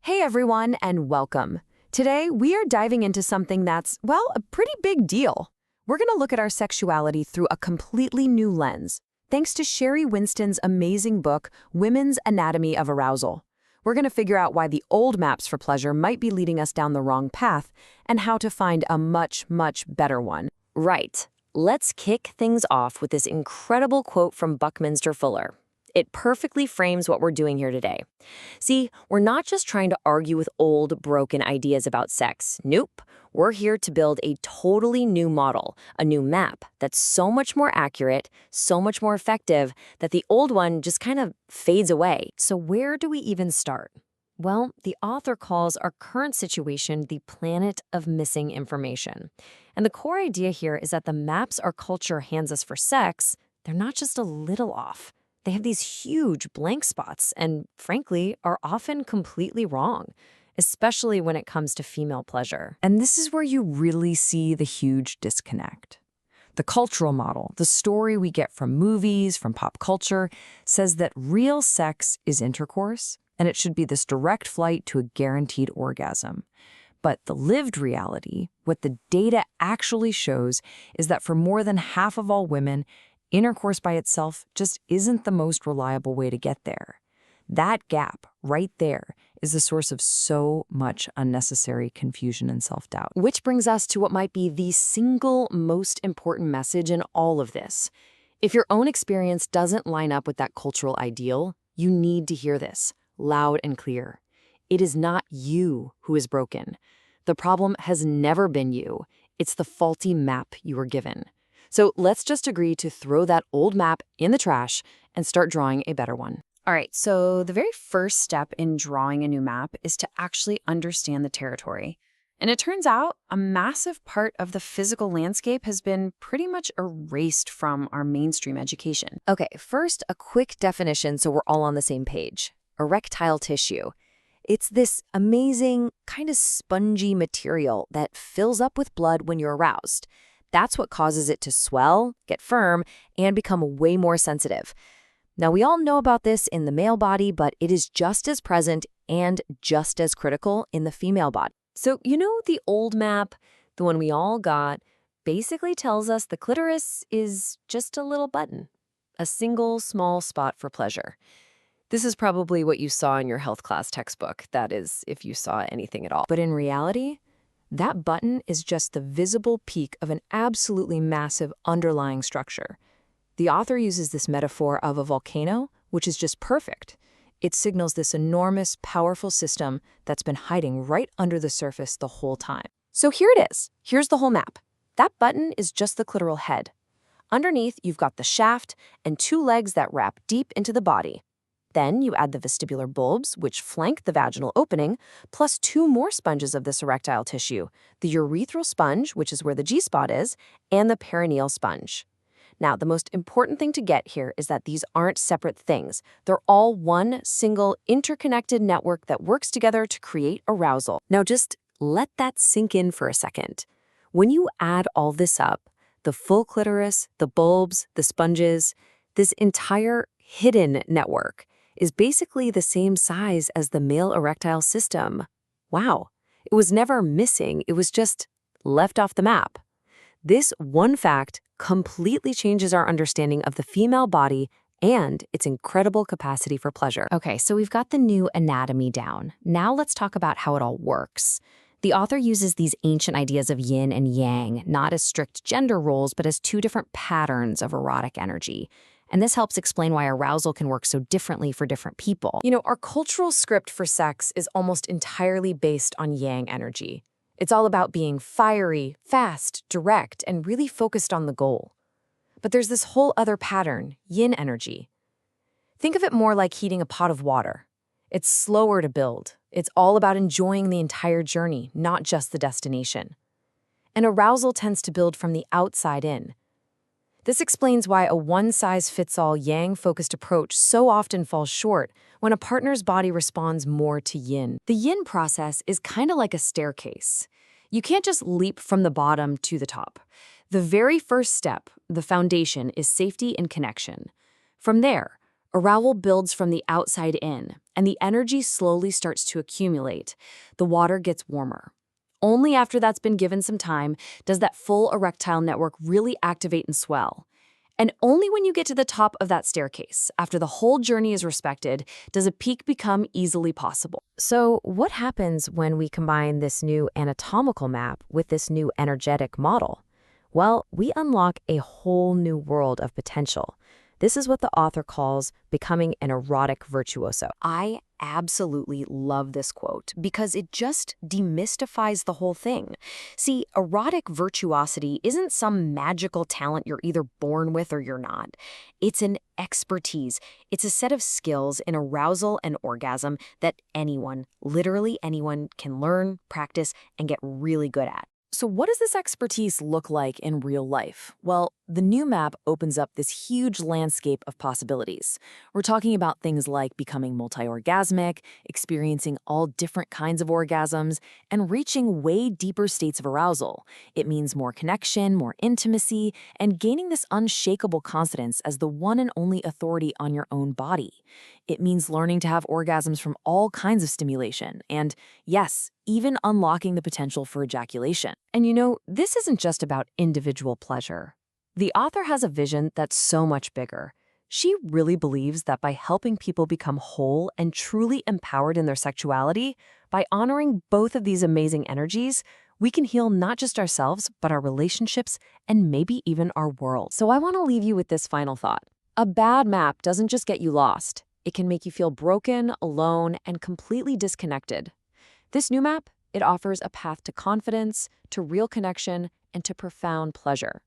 Hey everyone, and welcome. Today, we are diving into something that's, well, a pretty big deal. We're going to look at our sexuality through a completely new lens, thanks to Sheri Winston's amazing book, Women's Anatomy of Arousal. We're going to figure out why the old maps for pleasure might be leading us down the wrong path, and how to find a much, much better one. Right. Let's kick things off with this incredible quote from Buckminster Fuller. It perfectly frames what we're doing here today. See, we're not just trying to argue with old, broken ideas about sex. Nope. We're here to build a totally new model, a new map that's so much more accurate, so much more effective, that the old one just kind of fades away. So where do we even start? Well, the author calls our current situation the planet of missing information. And the core idea here is that the maps our culture hands us for sex, they're not just a little off. They have these huge blank spots and, frankly, are often completely wrong, especially when it comes to female pleasure. And this is where you really see the huge disconnect. The cultural model, the story we get from movies, from pop culture, says that real sex is intercourse, and it should be this direct flight to a guaranteed orgasm. But the lived reality, what the data actually shows, is that for more than half of all women, intercourse by itself just isn't the most reliable way to get there. That gap right there is the source of so much unnecessary confusion and self-doubt. Which brings us to what might be the single most important message in all of this. If your own experience doesn't line up with that cultural ideal, you need to hear this, loud and clear. It is not you who is broken. The problem has never been you. It's the faulty map you were given. So let's just agree to throw that old map in the trash and start drawing a better one. All right, so the very first step in drawing a new map is to actually understand the territory. And it turns out a massive part of the physical landscape has been pretty much erased from our mainstream education. Okay, first, a quick definition so we're all on the same page. Erectile tissue. It's this amazing, kind of spongy material that fills up with blood when you're aroused. That's what causes it to swell, get firm, and become way more sensitive. Now, we all know about this in the male body, but it is just as present and just as critical in the female body. So, the old map, the one we all got, basically tells us the clitoris is just a little button, a single small spot for pleasure. This is probably what you saw in your health class textbook, that is, if you saw anything at all. But in reality, that button is just the visible peak of an absolutely massive underlying structure. The author uses this metaphor of a volcano, which is just perfect. It signals this enormous, powerful system that's been hiding right under the surface the whole time. So here it is. Here's the whole map. That button is just the clitoral head. Underneath, you've got the shaft and two legs that wrap deep into the body. Then you add the vestibular bulbs, which flank the vaginal opening, plus two more sponges of this erectile tissue, the urethral sponge, which is where the G-spot is, and the perineal sponge. Now, the most important thing to get here is that these aren't separate things. They're all one single interconnected network that works together to create arousal. Now, just let that sink in for a second. When you add all this up, the full clitoris, the bulbs, the sponges, this entire hidden network is basically the same size as the male erectile system. Wow, it was never missing, it was just left off the map. This one fact completely changes our understanding of the female body and its incredible capacity for pleasure. Okay, so we've got the new anatomy down. Now let's talk about how it all works. The author uses these ancient ideas of yin and yang, not as strict gender roles, but as two different patterns of erotic energy. And this helps explain why arousal can work so differently for different people. Our cultural script for sex is almost entirely based on yang energy. It's all about being fiery, fast, direct, and really focused on the goal. But there's this whole other pattern, yin energy. Think of it more like heating a pot of water. It's slower to build. It's all about enjoying the entire journey, not just the destination. And arousal tends to build from the outside in. This explains why a one-size-fits-all yang-focused approach so often falls short when a partner's body responds more to yin. The yin process is kind of like a staircase. You can't just leap from the bottom to the top. The very first step, the foundation, is safety and connection. From there, Arousal builds from the outside in, and the energy slowly starts to accumulate. The water gets warmer. Only after that's been given some time does that full erectile network really activate and swell. And only when you get to the top of that staircase, after the whole journey is respected, does a peak become easily possible. So what happens when we combine this new anatomical map with this new energetic model? Well, we unlock a whole new world of potential. This is what the author calls becoming an erotic virtuoso. I absolutely love this quote because it just demystifies the whole thing. See, erotic virtuosity isn't some magical talent you're either born with or you're not. It's an expertise. It's a set of skills in arousal and orgasm that anyone, literally anyone, can learn, practice, and get really good at. So what does this expertise look like in real life? Well, the new map opens up this huge landscape of possibilities. We're talking about things like becoming multi-orgasmic, experiencing all different kinds of orgasms, and reaching way deeper states of arousal. It means more connection, more intimacy, and gaining this unshakable confidence as the one and only authority on your own body. It means learning to have orgasms from all kinds of stimulation, and yes, even unlocking the potential for ejaculation. And you know, this isn't just about individual pleasure. The author has a vision that's so much bigger. She really believes that by helping people become whole and truly empowered in their sexuality, by honoring both of these amazing energies, we can heal not just ourselves, but our relationships and maybe even our world. So I want to leave you with this final thought. A bad map doesn't just get you lost. It can make you feel broken, alone, and completely disconnected. This new map, it offers a path to confidence, to real connection, and to profound pleasure.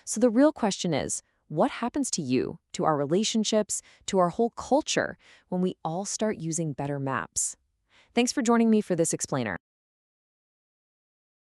So the real question is, what happens to you, to our relationships, to our whole culture when we all start using better maps? Thanks for joining me for this explainer.